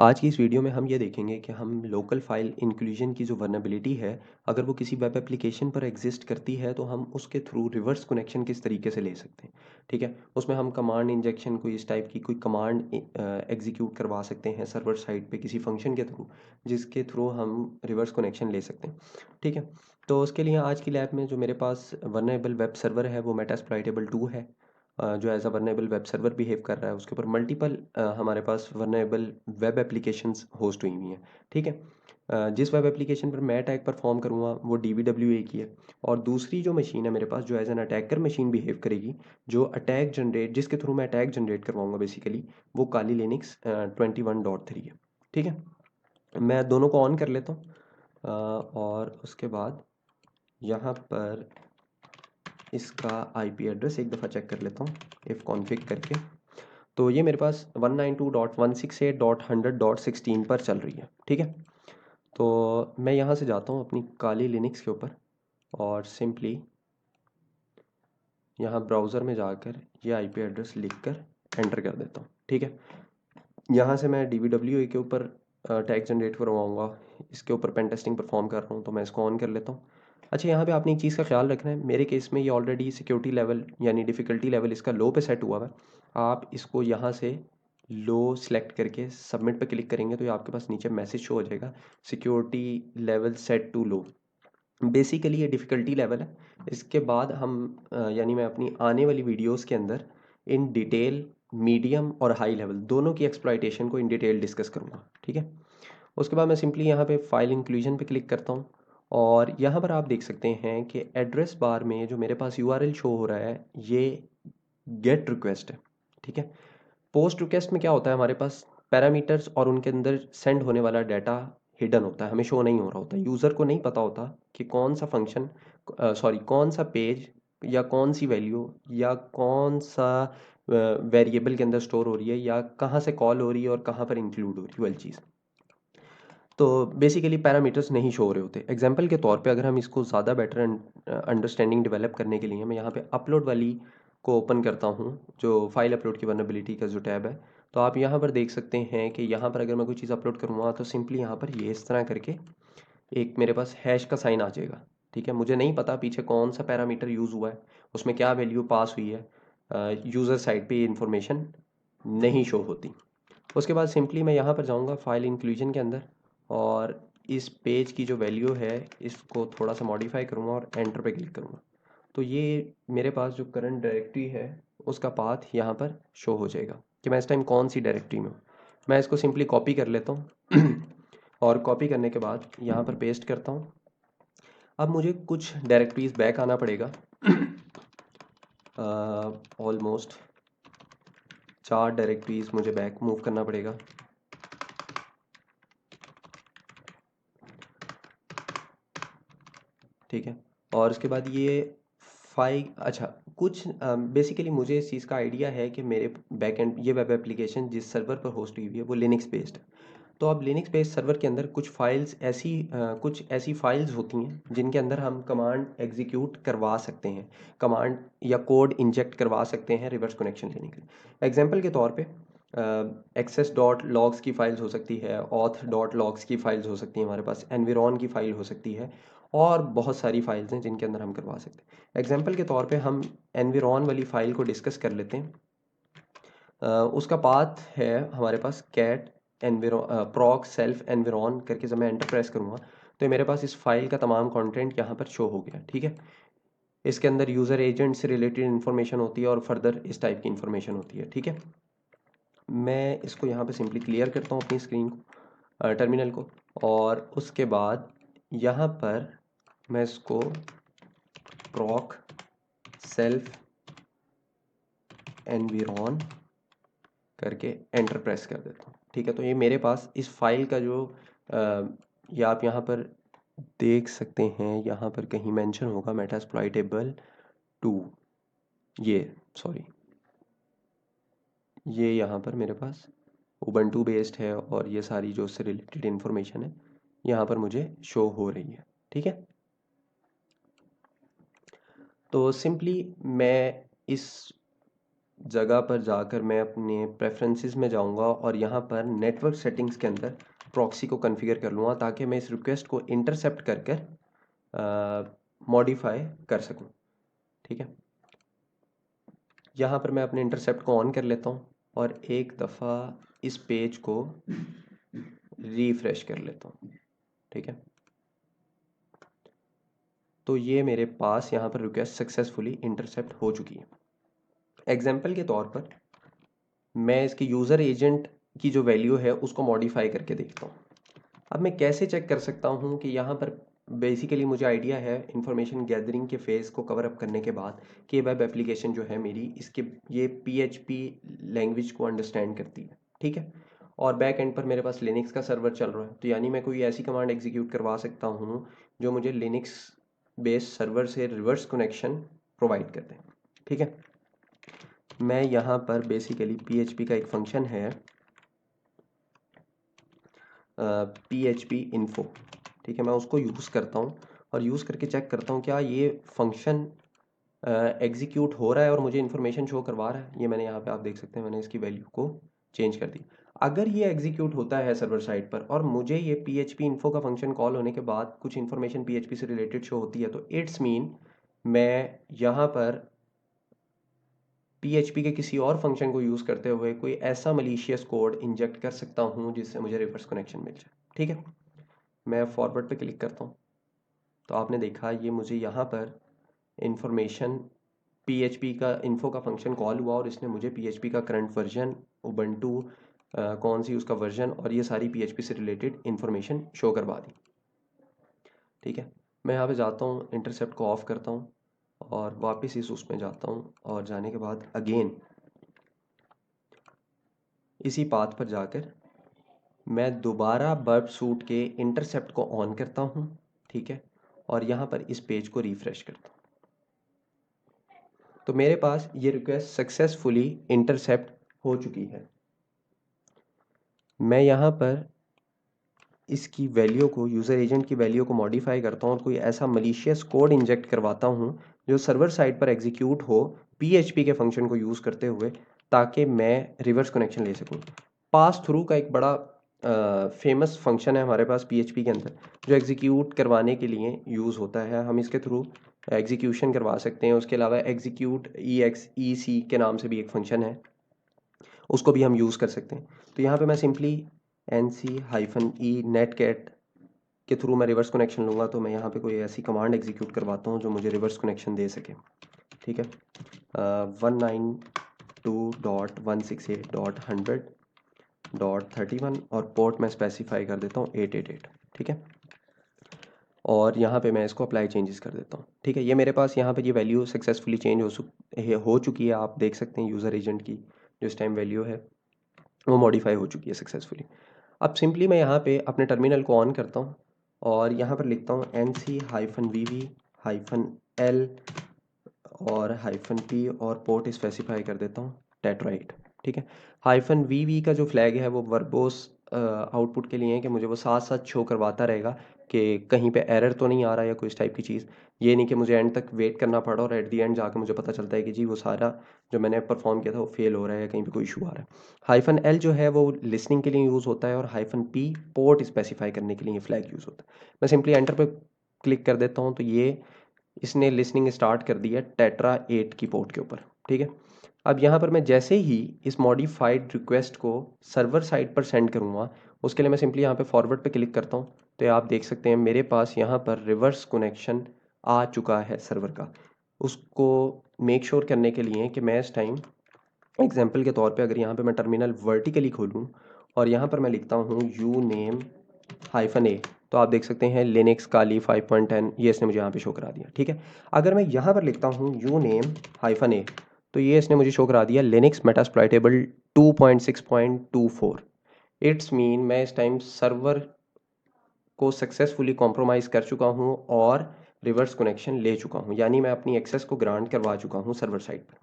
आज की इस वीडियो में हम ये देखेंगे कि हम लोकल फाइल इंक्लूजन की जो वल्नरेबिलिटी है, अगर वो किसी वेब एप्लीकेशन पर एग्जिस्ट करती है तो हम उसके थ्रू रिवर्स कनेक्शन किस तरीके से ले सकते हैं। ठीक है, उसमें हम कमांड इंजेक्शन कोई इस टाइप की कोई कमांड एग्जीक्यूट करवा सकते हैं सर्वर साइड पे किसी फंक्शन के थ्रू, जिसके थ्रू हम रिवर्स कनेक्शन ले सकते हैं। ठीक है, तो उसके लिए आज की लैब में जो मेरे पास वल्नरेबल वेब सर्वर है वो मेटास्प्लॉइटेबल 2 है, जो as a vulnerable web server behave कर रहा है। उसके ऊपर मल्टीपल हमारे पास वर्नेबल वेब एप्लीकेशंस होस्ट हुई हुई हैं। ठीक है, जिस वेब एप्लीकेशन पर मैं अटैक परफॉर्म करूँगा वो DVWA की है, और दूसरी जो मशीन है मेरे पास जो as an attacker machine behave करेगी, जो अटैक जनरेट जिसके थ्रू मैं अटैक जनरेट करवाऊंगा बेसिकली, वो काली लिनक्स 21.3 है। ठीक है, मैं दोनों को ऑन कर लेता हूँ, और उसके बाद यहाँ पर इसका IP एड्रेस एक दफ़ा चेक कर लेता हूँ इफ़ कॉन्फ़िग करके। तो ये मेरे पास 192.168.100.16 पर चल रही है। ठीक है, तो मैं यहाँ से जाता हूँ अपनी काली लिनक्स के ऊपर और सिंपली यहाँ ब्राउज़र में जाकर ये IP एड्रेस लिख कर एंटर कर देता हूँ। ठीक है, यहाँ से मैं DVWA के ऊपर टैग जनरेट करवाऊँगा, इसके ऊपर पेन टेस्टिंग परफॉर्म कर रहा हूँ तो मैं इसको ऑन कर लेता हूँ। अच्छा, यहाँ पे आपने एक चीज़ का ख्याल रखना है, मेरे केस में ये ऑलरेडी सिक्योरिटी लेवल यानी डिफ़िकल्टी लेवल इसका लो पे सेट हुआ हुआ है। आप इसको यहाँ से लो सेलेक्ट करके सबमिट पे क्लिक करेंगे तो ये आपके पास नीचे मैसेज शो हो जाएगा, security level set to low. Basically ये डिफ़िकल्टी लेवल है। इसके बाद हम यानी मैं अपनी आने वाली वीडियोस के अंदर इन डिटेल मीडियम और हाई लेवल दोनों की एक्सप्लॉइटेशन को इन डिटेल डिस्कस करूँगा। ठीक है, उसके बाद मैं सिंपली यहाँ पे फाइल इंक्लूजन पे क्लिक करता हूँ, और यहाँ पर आप देख सकते हैं कि एड्रेस बार में जो मेरे पास URL शो हो रहा है ये गेट रिक्वेस्ट है। ठीक है, पोस्ट रिक्वेस्ट में क्या होता है, हमारे पास पैरामीटर्स और उनके अंदर सेंड होने वाला डाटा हिडन होता है, हमें शो नहीं हो रहा होता, यूज़र को नहीं पता होता कि कौन सा फंक्शन, सॉरी कौन सा पेज या कौन सी वैल्यू या कौन सा वेरिएबल के अंदर स्टोर हो रही है या कहाँ से कॉल हो रही है और कहाँ पर इंक्लूड हो रही है वाली चीज़। तो बेसिकली पैरामीटर्स नहीं शो हो रहे होते। एग्जांपल के तौर पे अगर हम इसको ज़्यादा बेटर अंडरस्टैंडिंग डेवलप करने के लिए मैं यहाँ पे अपलोड वाली को ओपन करता हूँ, जो फाइल अपलोड की वल्नरेबिलिटी का जो टैब है। तो आप यहाँ पर देख सकते हैं कि यहाँ पर अगर मैं कोई चीज़ अपलोड करूँगा तो सिंपली यहाँ पर ये इस तरह करके एक मेरे पास हैश का साइन आ जाएगा। ठीक है, मुझे नहीं पता पीछे कौन सा पैरामीटर यूज़ हुआ है, उसमें क्या वैल्यू पास हुई है, यूज़र साइड पे इंफॉर्मेशन नहीं शो होती। उसके बाद सिंपली मैं यहाँ पर जाऊँगा फाइल इंक्लूजन के अंदर, और इस पेज की जो वैल्यू है इसको थोड़ा सा मॉडिफाई करूँगा और एंटर पे क्लिक करूँगा। तो ये मेरे पास जो करंट डायरेक्टरी है उसका पाथ यहाँ पर शो हो जाएगा कि मैं इस टाइम कौन सी डायरेक्टरी में हूँ। मैं इसको सिंपली कॉपी कर लेता हूँ और कॉपी करने के बाद यहाँ पर पेस्ट करता हूँ। अब मुझे कुछ डायरेक्टरीज बैक आना पड़ेगा, ऑलमोस्ट 4 डायरेक्टरीज मुझे बैक मूव करना पड़ेगा। ठीक है, और उसके बाद ये फाइल, अच्छा कुछ बेसिकली मुझे इस चीज़ का आइडिया है कि मेरे बैकएंड ये वेब एप्लीकेशन जिस सर्वर पर होस्ट हुई हुई है वो लिनक्स बेस्ड है। तो अब लिनक्स बेस्ड सर्वर के अंदर कुछ फाइल्स ऐसी कुछ ऐसी फाइल्स होती हैं जिनके अंदर हम कमांड एग्जीक्यूट करवा सकते हैं, कमांड या कोड इंजेक्ट करवा सकते हैं रिवर्स कनेक्शन लेने के लिए। एग्जांपल के तौर पे एक्सेस डॉट लॉग्स की फाइल्स हो सकती है, ऑथ डॉट लॉग्स की फाइल्स हो सकती हैं, हमारे पास एनविरॉन की फाइल हो सकती है, और बहुत सारी फाइल्स हैं जिनके अंदर हम करवा सकते हैं। एग्जांपल के तौर पे हम एनविरॉन वाली फ़ाइल को डिस्कस कर लेते हैं। उसका पाथ है हमारे पास कैट एनविरो प्रॉक सेल्फ एनविरॉन करके, जब मैं एंटर प्रेस करूँगा तो ये मेरे पास इस फाइल का तमाम कंटेंट यहाँ पर शो हो गया। ठीक है, इसके अंदर यूज़र एजेंट से रिलेटेड इन्फॉर्मेशन होती है और फर्दर इस टाइप की इन्फॉर्मेशन होती है। ठीक है, मैं इसको यहाँ पे सिंपली क्लियर करता हूँ अपनी स्क्रीन को, टर्मिनल को, और उसके बाद यहाँ पर मैं इसको प्रॉक सेल्फ एनविरॉन करके एंटर प्रेस कर देता हूँ। ठीक है, तो ये मेरे पास इस फाइल का जो ये आप यहाँ पर देख सकते हैं, यहाँ पर कहीं मेंशन होगा मेटास्प्लॉइटेबल 2, ये सॉरी ये यहाँ पर मेरे पास उबंटू बेस्ड है, और ये सारी जो उससे रिलेटेड इन्फॉर्मेशन है यहाँ पर मुझे शो हो रही है। ठीक है, तो सिंपली मैं इस जगह पर जाकर मैं अपने प्रेफरेंसेस में जाऊंगा और यहाँ पर नेटवर्क सेटिंग्स के अंदर प्रॉक्सी को कॉन्फ़िगर कर लूँगा ताकि मैं इस रिक्वेस्ट को इंटरसेप्ट कर कर मॉडिफाई कर सकूँ। ठीक है, यहाँ पर मैं अपने इंटरसेप्ट को ऑन कर लेता हूँ और एक दफ़ा इस पेज को रिफ्रेश कर लेता हूँ। ठीक है, तो ये मेरे पास यहाँ पर रिक्वेस्ट सक्सेसफुली इंटरसेप्ट हो चुकी है। एग्जाम्पल के तौर पर मैं इसके यूज़र एजेंट की जो वैल्यू है उसको मॉडिफाई करके देखता हूँ। अब मैं कैसे चेक कर सकता हूँ कि यहाँ पर बेसिकली मुझे आइडिया है इंफॉर्मेशन गैदरिंग के फेज़ को कवर अप करने के बाद कि वेब एप्लीकेशन जो है मेरी इसके ये PHP लैंग्वेज को अंडरस्टैंड करती है। ठीक है, और बैक एंड पर मेरे पास लिनक्स का सर्वर चल रहा है, तो यानी मैं कोई ऐसी कमांड एग्जीक्यूट करवा सकता हूँ जो मुझे लिनक्स बेस्ड सर्वर से रिवर्स कनेक्शन प्रोवाइड करते हैं। ठीक है, मैं यहाँ पर बेसिकली PHP का एक फंक्शन है PHP info। ठीक है, मैं उसको यूज़ करता हूँ और यूज़ करके चेक करता हूँ क्या ये फंक्शन एग्जीक्यूट हो रहा है और मुझे इन्फॉर्मेशन शो करवा रहा है। ये मैंने यहाँ पे आप देख सकते हैं मैंने इसकी वैल्यू को चेंज कर दी। अगर ये एग्जीक्यूट होता है सर्वर साइड पर और मुझे ये PHP info का फंक्शन कॉल होने के बाद कुछ इन्फॉर्मेशन PHP से रिलेटेड शो होती है तो इट्स मीन मैं यहाँ पर PHP के किसी और फंक्शन को यूज़ करते हुए कोई ऐसा मलिशियस कोड इंजेक्ट कर सकता हूँ जिससे मुझे रिवर्स कनेक्शन मिल जाए। ठीक है, मैं फॉरवर्ड पे क्लिक करता हूँ तो आपने देखा ये मुझे यहाँ पर इंफॉर्मेशन PHP का इन्फो का फंक्शन कॉल हुआ और इसने मुझे PHP का करंट वर्जन, उबंटू कौन सी उसका वर्जन और ये सारी PHP से रिलेटेड इंफॉर्मेशन शो करवा दी। ठीक है, मैं यहाँ पे जाता हूँ, इंटरसेप्ट को ऑफ करता हूँ और वापस इस उसमें जाता हूँ और जाने के बाद अगेन इसी पाथ पर जाकर मैं दोबारा बर्ब सूट के इंटरसेप्ट को ऑन करता हूँ। ठीक है, और यहाँ पर इस पेज को रिफ्रेश करता हूँ तो मेरे पास ये रिक्वेस्ट सक्सेसफुली इंटरसेप्ट हो चुकी है। मैं यहाँ पर इसकी वैल्यू को यूज़र एजेंट की वैल्यू को मॉडिफाई करता हूँ और कोई ऐसा मलिशियस कोड इंजेक्ट करवाता हूँ जो सर्वर साइड पर एग्जीक्यूट हो PHP के फंक्शन को यूज़ करते हुए ताकि मैं रिवर्स कनेक्शन ले सकूँ। पास थ्रू का एक बड़ा फेमस फंक्शन है हमारे पास PHP के अंदर जो एग्जीक्यूट करवाने के लिए यूज़ होता है। हम इसके थ्रू एग्जीक्यूशन करवा सकते हैं। उसके अलावा एग्जीक्यूट EXEC के नाम से भी एक फंक्शन है, उसको भी हम यूज़ कर सकते हैं। तो यहाँ पे मैं सिंपली NC-E netcat के थ्रू मैं रिवर्स कनेक्शन लूँगा तो मैं यहाँ पे कोई ऐसी कमांड एग्जीक्यूट करवाता हूँ जो मुझे रिवर्स कनेक्शन दे सके। ठीक है, 192.168.100.31 और पोर्ट मैं स्पेसिफाई कर देता हूँ 888। ठीक है, और यहाँ पे मैं इसको अप्लाई चेंजेस कर देता हूँ। ठीक है, ये मेरे पास यहाँ पे ये वैल्यू सक्सेसफुली चेंज हो चुकी है। आप देख सकते हैं यूज़र एजेंट की जो इस टाइम वैल्यू है वो मॉडिफाई हो चुकी है सक्सेसफुली। अब सिंपली मैं यहाँ पे अपने टर्मिनल को ऑन करता हूँ और यहाँ पर लिखता हूँ NC-VV-L और -P और पोर्ट स्पेसिफाई कर देता हूँ टेट्राइट। ठीक है, -VV का जो फ्लैग है वो वर्बोस आउटपुट के लिए है कि मुझे वो साथ साथ शो करवाता रहेगा कि कहीं पे एरर तो नहीं आ रहा या कोई इस टाइप की चीज़। ये नहीं कि मुझे एंड तक वेट करना पड़ा और एट दी एंड जाकर मुझे पता चलता है कि जी वो सारा जो मैंने परफॉर्म किया था वो फेल हो रहा है या कहीं पे कोई इशू आ रहा है। -L जो है वो लिसनिंग के लिए यूज़ होता है और -P पोर्ट स्पेसिफाई करने के लिए ये फ्लैग यूज़ होता है। मैं सिंपली एंटर पे क्लिक कर देता हूँ तो ये इसने लिसनिंग स्टार्ट कर दी है टेट्रा 8 की पोर्ट के ऊपर। ठीक है, अब यहाँ पर मैं जैसे ही इस मॉडिफाइड रिक्वेस्ट को सर्वर साइड पर सेंड करूँगा उसके लिए मैं सिंपली यहाँ पे फॉरवर्ड पे क्लिक करता हूँ तो आप देख सकते हैं मेरे पास यहाँ पर रिवर्स कनेक्शन आ चुका है सर्वर का। उसको मेक श्योर करने के लिए कि मैं इस टाइम एग्जाम्पल के तौर पे अगर यहाँ पे मैं टर्मिनल वर्टिकली खोलूँ और यहाँ पर मैं लिखता हूँ uname-a तो आप देख सकते हैं लिनक्स काली 5.10 ये इसने मुझे यहाँ पे शो करा दिया। ठीक है, अगर मैं यहाँ पर लिखता हूँ uname-a तो ये इसने मुझे शो करा दिया लिनक्स मेटास्प्लॉइटेबल 2.6.24। इट्स मीन मैं इस टाइम सर्वर को सक्सेसफुली कॉम्प्रोमाइज़ कर चुका हूँ और रिवर्स कनेक्शन ले चुका हूँ, यानी मैं अपनी एक्सेस को ग्रांट करवा चुका हूँ सर्वर साइड पर।